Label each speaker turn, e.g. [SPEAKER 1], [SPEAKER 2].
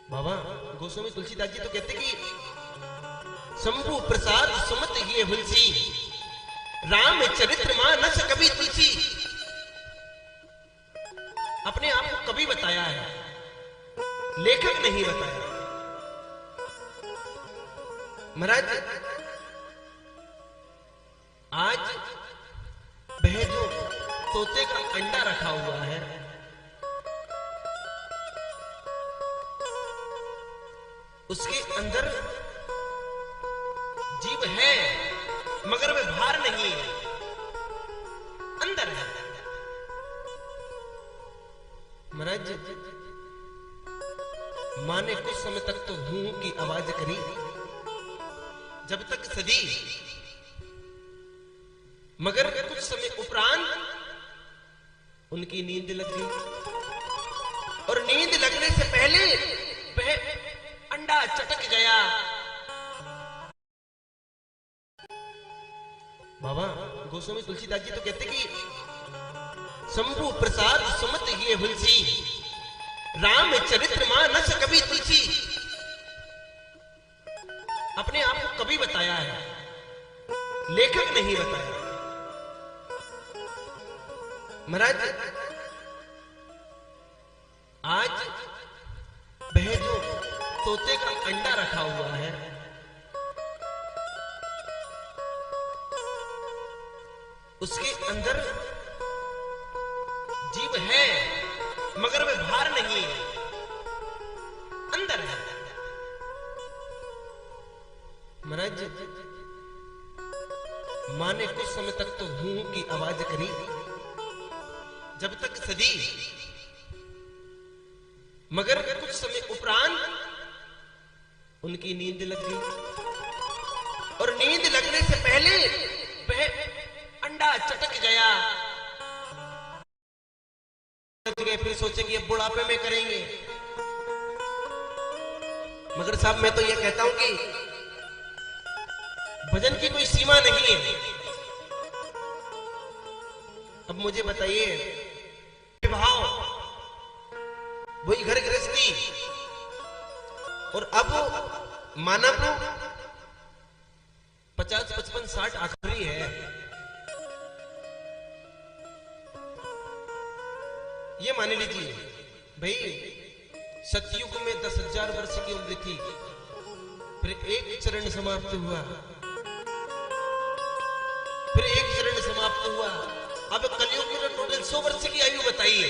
[SPEAKER 1] बाबा गोस्वामी तुलसीदास जी तो कहते कि शंभु प्रसाद सुमत ये हुलसी, राम चरित्र मानस कभी तुलसी। अपने आप को कभी बताया है, लेखक नहीं बताया। महाराज आज वह जो तोते का अंडा रखा हुआ है, उसके अंदर जीव है मगर वह बाहर नहीं है, अंदर है। महाराज मां ने कुछ समय तक तो हूं की आवाज करी, जब तक सदी, मगर कुछ समय उपरांत उनकी नींद लग गई, और नींद लगने से पहले वह अंडा चटक गया। बाबा गोस्वामी तुलसीदास जी तो कहते कि शंभु प्रसाद सुमत ये हुलसी, राम चरित्र मानस कभी तुलसी। अपने आप को कभी बताया है, लेखक नहीं बताया। महाराज आज वह जो तोते का अंडा रखा हुआ है, उसके अंदर जीव है मगर वह बाहर नहीं है, अंदर है। महाराज मां ने कुछ समय तक तो हूं की आवाज करी, जब तक सदी, मगर कुछ समय उपरांत उनकी नींद लग गई, और नींद लगने से पहले वह अंडा चटक गया। फिर सोचे कि अब बुढ़ापे में करेंगे, मगर साहब मैं तो यह कहता हूं कि भजन की कोई सीमा नहीं है। अब मुझे बताइए, भाव वही घर गृहस्थी, और अब मानव 50, 55, 60 आखिरी है। ये मान लीजिए भाई, सतयुग में 10,000 वर्ष की उम्र थी, फिर एक चरण समाप्त हुआ, फिर एक चरण समाप्त हुआ, अब कलयुग में टोटल 100 वर्ष की आयु बताइए।